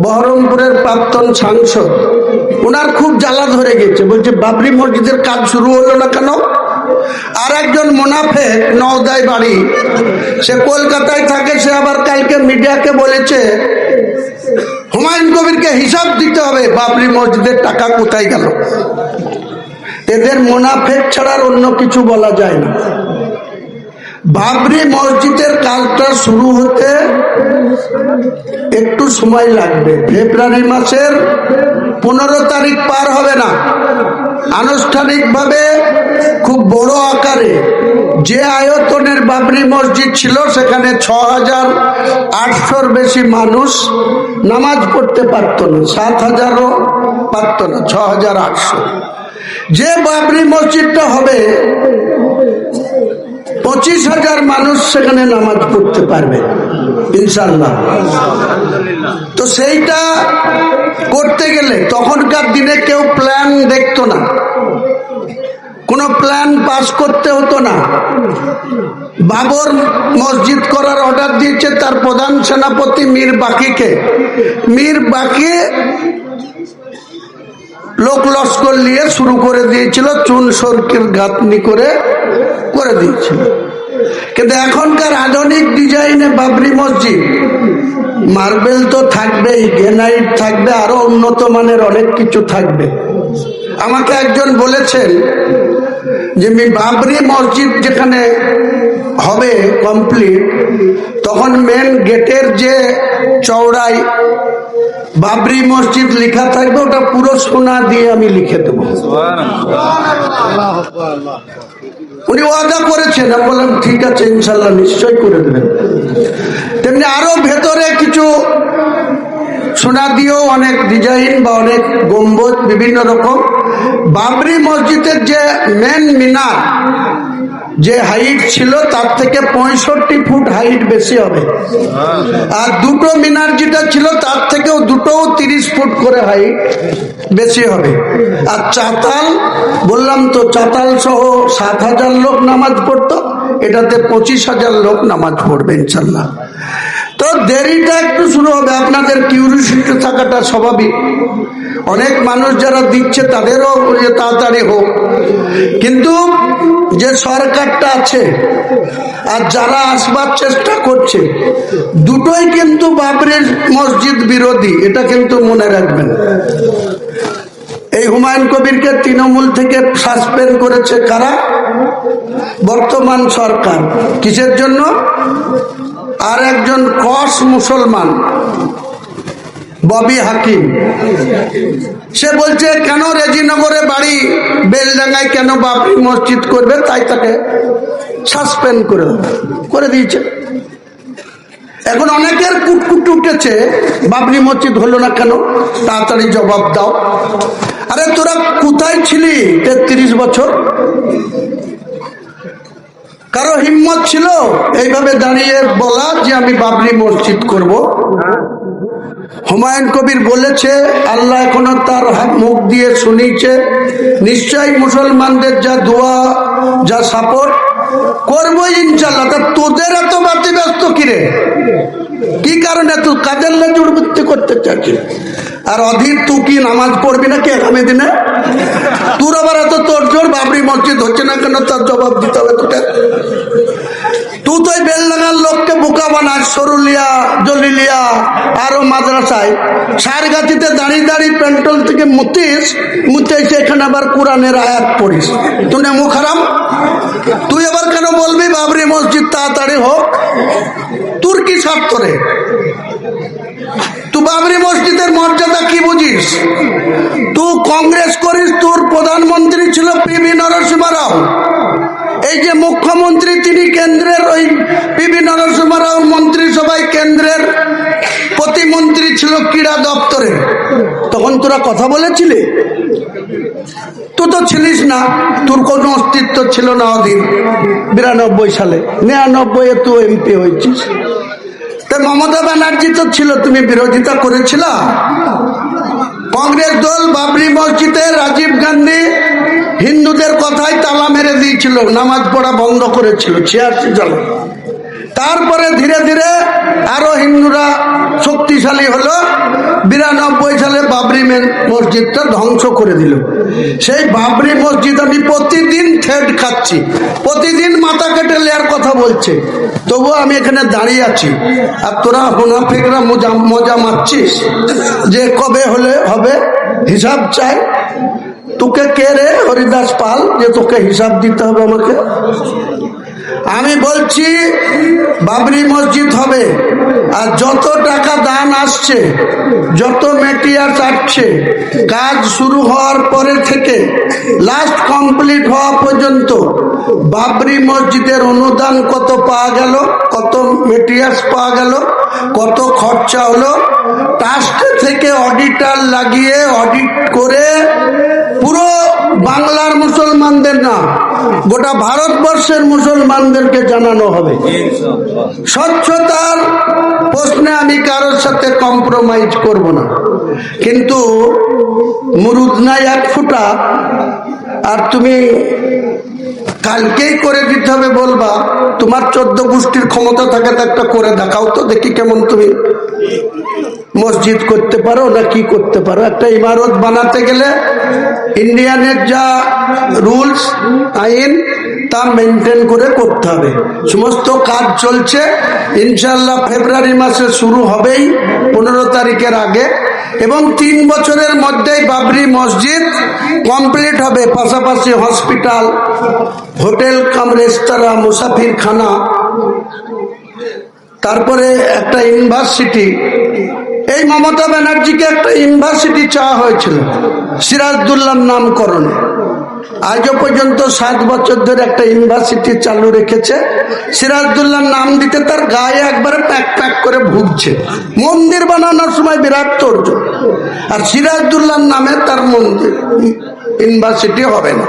বহরমপুরের প্রাক্তন সাংসদ, ওনার খুব জ্বালা ধরে গেছে, বলছে বাবরি মসজিদের কাজ শুরু হলো না কেন। আর একজন মুনাফেক, নওদায় বাড়ি, সে কলকাতায় থাকে, সে আবার কালকে মিডিয়াকে বলেছে হুমায়ুন কবিরকে হিসাব দিতে হবে বাবরি মসজিদের টাকা কোথায় গেল। এদের মুনাফেক ছাড়া অন্য কিছু বলা যায় না। বাবরি মসজিদের কাজটা শুরু হতে একটু সময় লাগবে। ফেব্রুয়ারি মাসের 15 তারিখ পার হবে না। আনুষ্ঠানিকভাবে খুব বড় আকারে যে আয়তনের বাবরি মসজিদ ছিল, সেখানে 6800-র বেশি মানুষ নামাজ পড়তে পারত না, 7000ও পারত না, 6800। যে বাবরি মসজিদটা হবে 25,000 মানুষ সেখানে নামাজ পড়তে পারবে ইনশাআল্লাহ। তো সেইটা করতে গেলে তখনকার দিনে কেউ প্ল্যান দেখতো না, কোনো প্ল্যান পাস করতে হতো না। বাবর মসজিদ করার অর্ডার দিয়েছে তার প্রধান সেনাপতি মীর বাকিকে। মীর বাকি লোক লস্কর নিয়ে শুরু করে দিয়েছিল, চুন সরকির গাঁথনি করে দিয়েছিল। কিন্তু এখনকার আধুনিক ডিজাইনে বাবরি মসজিদ, মার্বেল তো থাকবেই, গ্রানাইট থাকবে, আরো উন্নত মানের অনেক কিছু থাকবে। আমাকে একজন বলেছেন যে বাবরি মসজিদ যেখানে হবে কমপ্লিট, তখন মেন গেটের যে চওড়াই বাবরি মসজিদ লেখা থাকবে, ওটা পুরো সোনা দিয়ে আমি লিখে দেবো। উনি ওয়াদা করেছেন, আমি বললাম ঠিক আছে ইনশাল্লাহ নিশ্চয় করে দেবেন। তেমনি আরো ভেতরে কিছু সোনা দিয়েও অনেক ডিজাইন বা অনেক গম্বুজ বিভিন্ন রকম। বাবরি মসজিদের যে মেন মিনার, যে হাইট ছিল তার থেকে 65 ফুট হাইট বেশি হবে। আর দুটো মিনার যেটা ছিল তার থেকেও দুটোও 30 ফুট করে হাইট বেশি হবে। আর চাতাল, বললাম তো চাতাল সহ 7000 লোক নামাজ পড়তো, এটাতে 25,000 লোক নামাজ পড়বে ইনশাল্লাহ। তো দেরিটা একটু শুরু হবে, আপনাদের কিউরিওসিটি থাকাটা স্বাভাবিক। অনেক মানুষ যারা দিচ্ছে তাদেরও তাড়াতাড়ি হোক, কিন্তু যে সরকারটা আছে আর যারা আসবার চেষ্টা করছে, দুটোই কিন্তু বাবরির মসজিদ বিরোধী, এটা কিন্তু মনে রাখবেন। এই হুমায়ুন কবিরকে তৃণমূল থেকে সাসপেন্ড করেছে কারা? বর্তমান সরকার। কিসের জন্য? আর একজন কস মুসলমান ববি হাকিম, সে বলছে কেন রেজিনগরে বাড়ি, বেলডাঙ্গায় কেন বাবরি মসজিদ করবে, তাই তাকে সাসপেন্ড করে দিয়েছে। এখন অনেকের কুটকুট উঠেছে, বাবরি মসজিদ হলো না কেন, তাড়াতাড়ি জবাব দাও। আরে তোরা কোথায় ছিলি 33 বছর? কারো হিম্মত ছিল এইভাবে দাঁড়িয়ে বলা যে আমি বাবরি মসজিদ করব? হুমায়ুন কবির বলেছে, আল্লাহ এখনো তার মুখ দিয়ে শুনিয়েছে, নিশ্চয়ই মুসলমানদের যা দোয়া, যা সাপোর্ট করবো ইনশাল্লাহ। তা তোদের এত বাতি ব্যস্ত কিরে, কি কারণে তুই কাদের লেজুড়বৃত্তি করতে চাচ্ছিস? আর অধীর তুই কি নামাজ পড়বি নাকি আগামী দিনে? তোর আবার এত তোর জোর বাবরি মসজিদ হচ্ছে না কেন, তার জবাব দিতে হবে তোকে। তুই তো বেলডাঙ্গার লোককে বোকা বানাস, সরুলিয়া, জলিলিয়া, আরো মাদ্রাসায় সারগাতিতে দাঁড়িয়ে দাঁড়িয়ে পেন্টল থেকে মুতে এসে এখানে আবার কোরআনের আয়াত পড়িস। তুই না মুখ হারাম, তুই আবার কেন বলবি বাবরি মসজিদ তাড়াতাড়ি হোক? তোর কি স্বার্থ রে? তুই বাবরি মসজিদের মর্যাদা কি বুঝিস? তুই কংগ্রেস করিস, তোর প্রধানমন্ত্রী ছিল পিভি নরসিংহ রাও। এই যে মুখ্যমন্ত্রী, তিনি কেন্দ্রের ওই পিভি নরসিংহ রাও মন্ত্রিসভায় কেন্দ্রের প্রতিমন্ত্রী ছিল ক্রীড়া দপ্তরে। তখন তোরা কথা বলেছিলি? তুই তো ছিলিস না, তোর কোনো অস্তিত্ব ছিল না অধীর। 92 সালে, 99-এ তুই এমপি হয়েছিস। তাই মমতা ব্যানার্জি তো ছিল, তুমি বিরোধিতা করেছিল। কংগ্রেস দল বাবরি মসজিদে রাজীব গান্ধী হিন্দুদের কথায় তালা মেরে দিয়েছিল, নামাজ পড়া বন্ধ করেছিল 86 সালে। তারপরে ধীরে ধীরে আরো হিন্দুরা শক্তিশালী হলো। 92 সালে বাবরি মসজিদটা ধ্বংস করে দিল। সেই বাবরি মসজিদ আমি প্রতিদিন থ্রেড খাচ্ছি, প্রতিদিন মাথা কেটে নেওয়ার কথা বলছে, তবুও আমি এখানে দাঁড়িয়ে আছি। আর তোরা মুনাফিকরা মজা মারছিস যে কবে হলে হবে, হিসাব চাই। তোকে কে রে হরিদাস পাল যে তোকে হিসাব দিতে হবে আমাকে? আমি বলছি বাবরি মসজিদ হবে, আর যত টাকা দান আসছে, যত মেটিরিয়ালস আসছে, কাজ শুরু হওয়ার পরে থেকে লাস্ট কমপ্লিট হওয়া পর্যন্ত বাবরি মসজিদের অনুদান কত পাওয়া গেল, কত মেটিরিয়ালস পাওয়া গেল, কত খরচা হলো, ট্রাস্ট থেকে অডিটর লাগিয়ে অডিট করে পুরো বাংলার মুসলমানদের না, গোটা ভারতবর্ষের মুসলমানদেরকে জানানো হবে। স্বচ্ছতার প্রশ্নে আমি কারোর সাথে কম্প্রোমাইজ করব না, কিন্তু মুরুদ নাই 1 ফুটা, আর তুমি কালকেই করে দিতে হবে বলবা? তোমার 14 গোষ্ঠীর ক্ষমতা থাকে তো একটা করে দেখাও তো দেখি কেমন তুমি মসজিদ করতে পারো না কি করতে পারো। একটা ইমারত বানাতে গেলে ইন্ডিয়ানের যা রুলস আইন তা মেনটেন করে করতে হবে। সমস্ত কাজ চলছে, ইনশাল্লাহ ফেব্রুয়ারি মাসে শুরু হবেই 15 তারিখের আগে, এবং 3 বছরের মধ্যেই বাবরি মসজিদ কমপ্লিট হবে। পাশাপাশি হসপিটাল, হোটেল কাম রেস্তোরাঁ, মুসাফিরখানা, তারপরে একটা ইউনিভার্সিটি। এই মমতা ব্যানার্জিকে একটা ইউনিভার্সিটি চাওয়া হয়েছিল সিরাজদৌল্লার নামকরণে। আজও পর্যন্ত 7 বছর ধরে একটা ইউনিভার্সিটি চালু রেখেছে। সিরাজদৌল্লার নাম দিতে তার গায়ে একবারে প্যাক প্যাক করে ভুগছে। মন্দির বানানোর সময় বিরাট তোড়জোড়, আর সিরাজদৌল্লার নামে তার মন্দির ইউনিভার্সিটি হবে না।